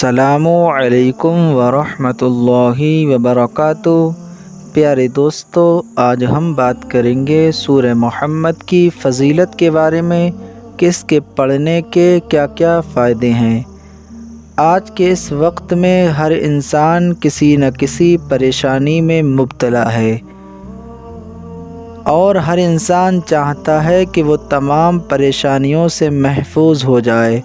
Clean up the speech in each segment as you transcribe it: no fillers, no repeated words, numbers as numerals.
السلام علیکم ورحمۃ اللہ وبرکاتہ۔ پیارے دوستو، آج ہم بات کریں گے سورہ محمد کی فضیلت کے بارے میں کہ اس کے پڑھنے کے کیا کیا فائدے ہیں۔ آج کے اس وقت میں ہر انسان کسی نہ کسی پریشانی میں مبتلا ہے اور ہر انسان چاہتا ہے کہ وہ تمام پریشانیوں سے محفوظ ہو جائے۔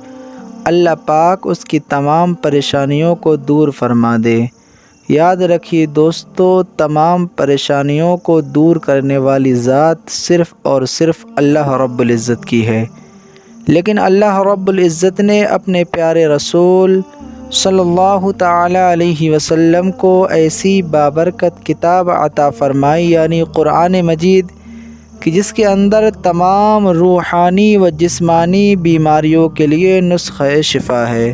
اللہ پاک اس کی تمام پریشانیوں کو دور فرما دے۔ یاد رکھیے دوستو، تمام پریشانیوں کو دور کرنے والی ذات صرف اور صرف اللہ رب العزت کی ہے، لیکن اللہ رب العزت نے اپنے پیارے رسول صلی اللہ تعالی علیہ وسلم کو ایسی بابرکت کتاب عطا فرمائی، یعنی قرآن مجید، کہ جس کے اندر تمام روحانی و جسمانی بیماریوں کے لیے نسخہ شفا ہے۔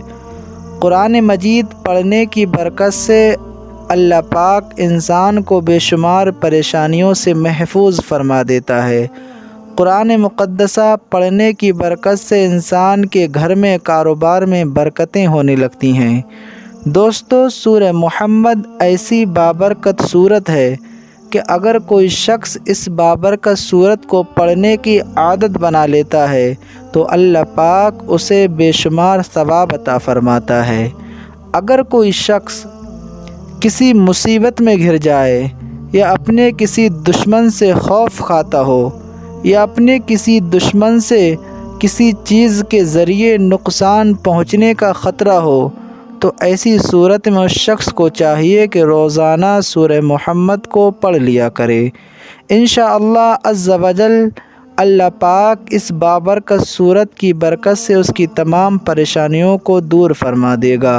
قرآن مجید پڑھنے کی برکت سے اللہ پاک انسان کو بے شمار پریشانیوں سے محفوظ فرما دیتا ہے۔ قرآن مقدسہ پڑھنے کی برکت سے انسان کے گھر میں، کاروبار میں برکتیں ہونے لگتی ہیں۔ دوستو، سورہ محمد ایسی بابرکت سورت ہے کہ اگر کوئی شخص اس بابرکت سورت کو پڑھنے کی عادت بنا لیتا ہے تو اللہ پاک اسے بے شمار ثواب عطا فرماتا ہے۔ اگر کوئی شخص کسی مصیبت میں گھر جائے، یا اپنے کسی دشمن سے خوف کھاتا ہو، یا اپنے کسی دشمن سے کسی چیز کے ذریعے نقصان پہنچنے کا خطرہ ہو، تو ایسی صورت میں اس شخص کو چاہیے کہ روزانہ سورہ محمد کو پڑھ لیا کرے۔ انشاءاللہ عز و جل اللہ پاک اس بابرکت سورت کی برکت سے اس کی تمام پریشانیوں کو دور فرما دے گا۔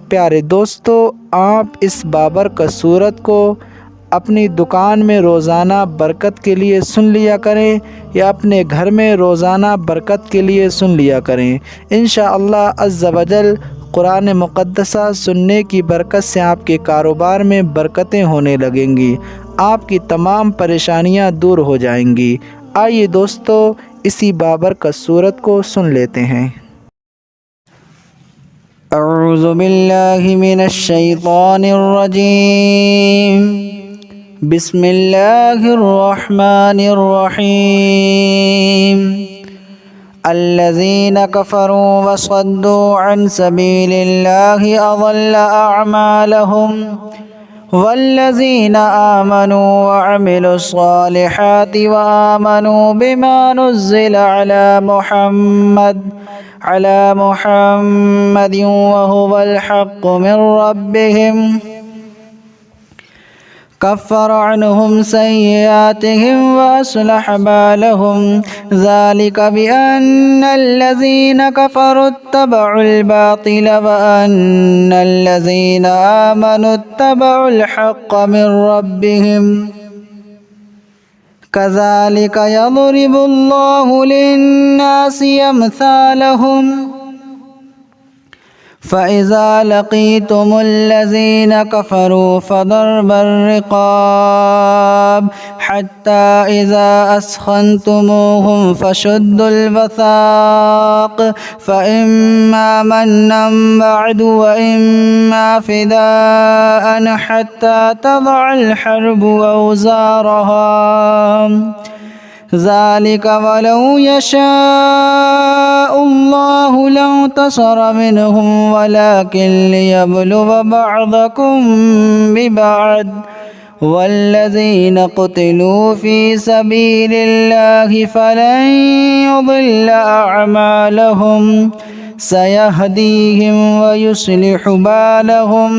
پیارے دوستو، آپ اس بابرکت سورت کو اپنی دکان میں روزانہ برکت کے لیے سن لیا کریں، یا اپنے گھر میں روزانہ برکت کے لیے سن لیا کریں۔ انشاءاللہ عز و جل قرآن مقدسہ سننے کی برکت سے آپ کے کاروبار میں برکتیں ہونے لگیں گی، آپ کی تمام پریشانیاں دور ہو جائیں گی۔ آئیے دوستو، اسی بابرکت سورت کو سن لیتے ہیں۔ اعوذ باللہ من الشیطان الرجیم، بسم اللہ الرحمن الرحیم۔ الذين كفروا وصدوا عن سبيل الله أضل أعمالهم والذين آمنوا وعملوا الصالحات وآمنوا بما نزل على محمد وهو الحق من ربهم كفر عنهم سيئاتهم وأصلح بالهم ذلك بأن الذين كفروا اتبعوا الباطل وأن الذين آمنوا اتبعوا الحق من ربهم كذلك يضرب الله للناس أمثالهم فإذا لقيتم الذين كفروا فضرب الرقاب حتى إذا أثخنتموهم فشدوا الوثاق فإما منا بعد وإما فداء حتى تضع الحرب أوزارها ذلك ولو يشاء الله لانتصر منهم ولكن ليبلو بعضكم ببعض والذين قتلوا في سبيل الله فلن يضل أعمالهم سيهديهم ويصلح بالهم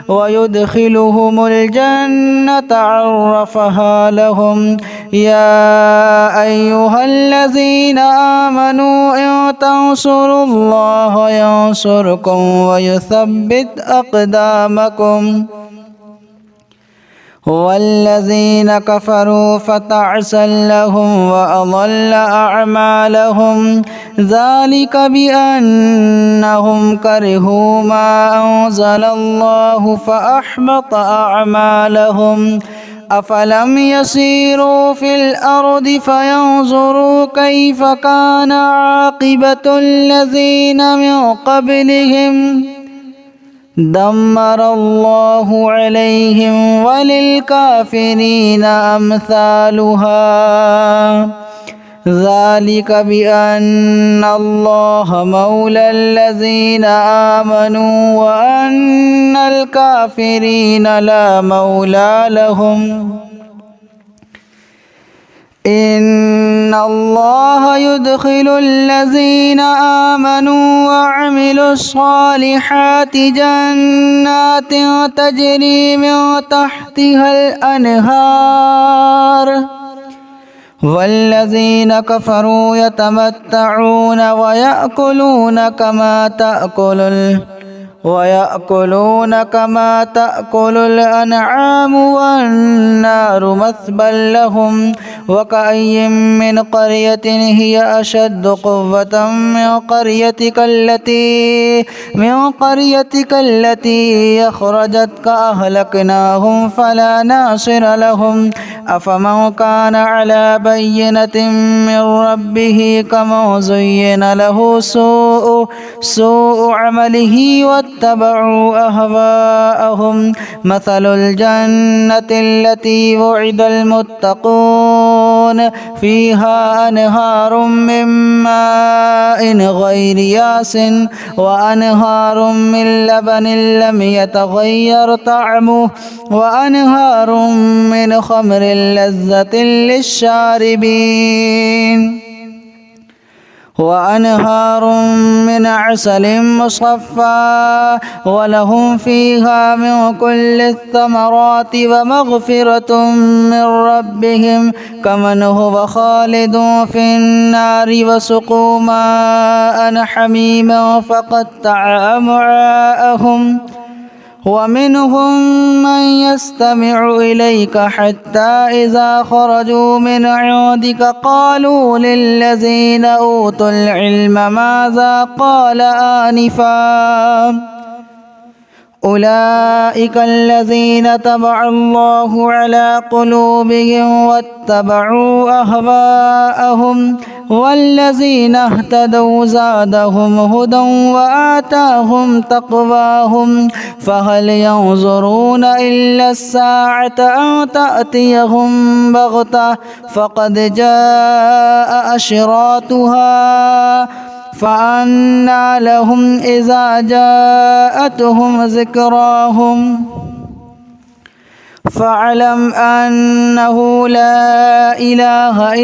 ويدخلهم الجنة عرفها لهم يا أيها الذين آمنوا إن تنصروا الله ينصركم ويثبت أقدامكم والذين كفروا فتعسا لهم وأضل أعمالهم ذلك بأنهم كرهوا ما أنزل الله فأحبط أعمالهم أفلم يسيروا في الأرض فينظروا كيف كان عاقبة الذين من قبلهم دمر الله عليهم وللكافرين أمثالها ذلك بأن الله مولى الذين آمنوا وأن الكافرين لا مولى لهم إن الله يدخل الذين آمنوا وعملوا الصالحات جنات تجري من تحتها الأنهار والذين كفروا يتمتعون ويأكلون كما تأكل الأنعام والنار مثبى لهم وكأي من قرية هي أشد قوة من قريتك التي أخرجتك أهلكناهم فلا ناصر لهم أفمن كان على بينة من ربه كمن زين له سوء عمله واتبعوا أهواءهم مثل الجنة التي وعد المتقون فيها أنهار من ماء غير ياس وأنهار من لبن لم يتغير طعمه وأنهار من خمر لذة للشاربين وأنهار من عسل مصفى ولهم فيها من كل الثمرات ومغفرة من ربهم كمن هو خالد في النار وسقوا ماء حميما فقطع أمعاءهم ومنهم من يستمع إليك حتى إذا خرجوا من عندك قالوا للذين أوتوا العلم ماذا قال آنفا أولئك الذين طبع الله على قلوبهم واتبعوا أهواءهم والذين اهتدوا زادهم هدى وآتاهم تقواهم فهل ينظرون إلا الساعة أن تأتيهم بغتة فقد جاء أشراطها فأنى لهم إذا جاءتهم ذكراهم فاعلم أنه لا إله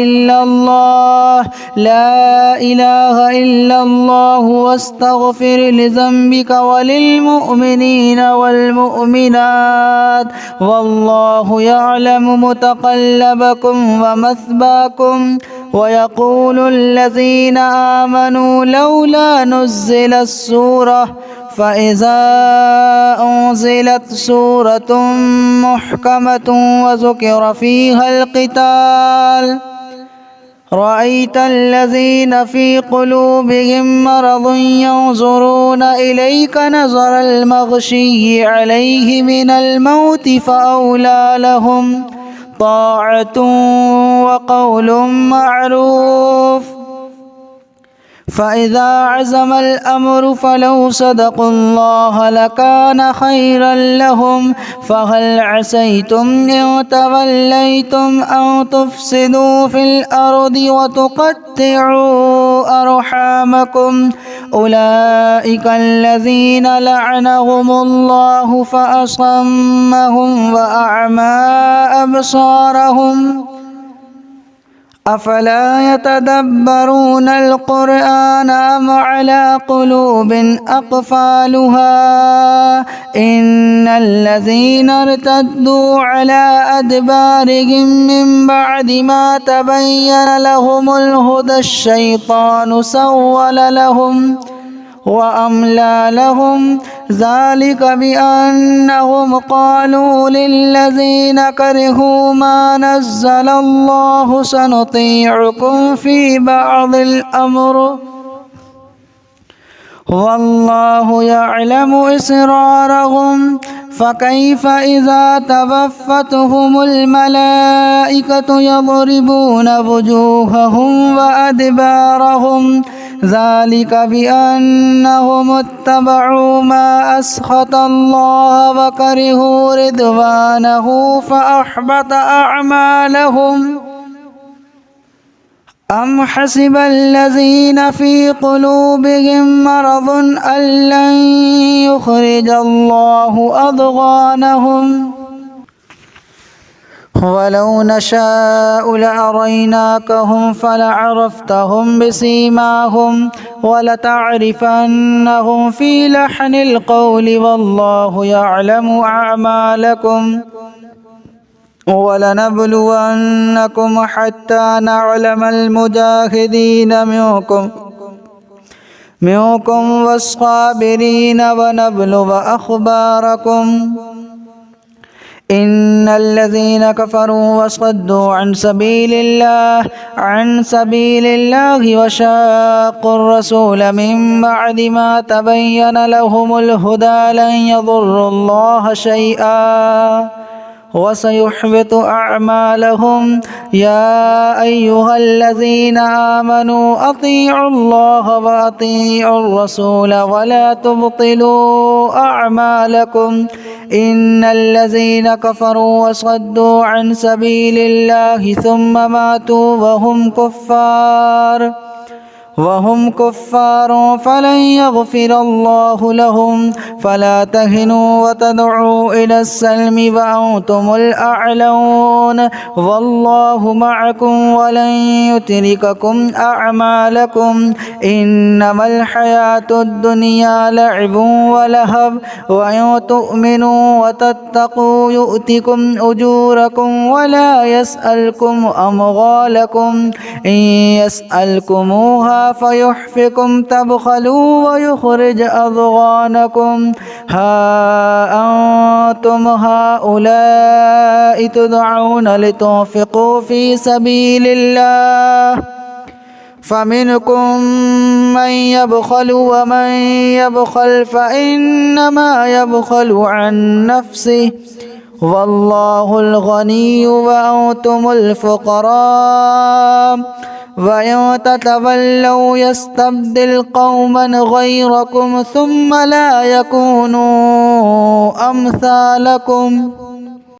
إلا الله واستغفر لذنبك وللمؤمنين والمؤمنات والله يعلم متقلبكم ومثواكم ويقول الذين آمنوا لولا نزل السورة فإذا أنزلت سورة محكمة وذكر فيها القتال رأيت الذين في قلوبهم مرض ينظرون إليك نظر المغشي عليه من الموت فأولى لهم طاعة وقول معروف فإذا عزم الأمر فلو صدقوا الله لكان خيرا لهم فهل عسيتم إن توليتم أن تفسدوا في الأرض وتقطعوا أرحامكم أولئك الذين لعنهم الله فأصمهم وأعمى أبصارهم أفلا يتدبرون القرآن أم على قلوب أقفالها إن الذين ارتدوا على أدبارهم من بعد ما تبين لهم الهدى الشيطان سول لهم وأملى لهم ذلك بأنهم قالوا للذين كرهوا ما نزل الله سنطيعكم في بعض الأمر والله يعلم إسرارهم فكيف إذا توفتهم الملائكة يضربون وجوههم وأدبارهم ذلك بأنهم اتبعوا ما أسخط الله وكرهوا رضوانه فأحبط أعمالهم أم حسب الذين في قلوبهم مرض أن لن يخرج الله أضغانهم ولو نشاء لأريناكهم فلعرفتهم بسيماهم ولتعرفنهم في لحن القول والله يعلم أعمالكم ولنبلونكم حتى نعلم المجاهدين منكم والصابرين ونبلغ أخباركم إن الذين كفروا وصدوا عن سبيل الله وشاقوا الرسول من بعد ما تبين لهم الهدى لن يضروا الله شيئا وسيحبط أعمالهم يا أيها الذين آمنوا أطيعوا الله وأطيعوا الرسول ولا تبطلوا أعمالكم إن الذين كفروا وصدوا عن سبيل الله ثم ماتوا وهم كفار فلن يغفر الله لهم فلا تهنوا وتدعوا إلى السلم وأنتم الأعلون والله معكم ولن يترككم أعمالكم إنما الحياة الدنيا لعب ولهب وإن تؤمنوا وتتقوا يؤتكم أجوركم ولا يسألكم أموالكم إن يسألكموها فيحفكم تبخلوا ويخرج أضغانكم ها أنتم هؤلاء تدعون لتنفقوا في سبيل الله فمنكم من يبخل ومن يبخل فإنما يبخل عن نفسه والله الغني وأنتم الفقراء وإن تتولوا يستبدل قوما غيركم ثم لا يكونوا أمثالكم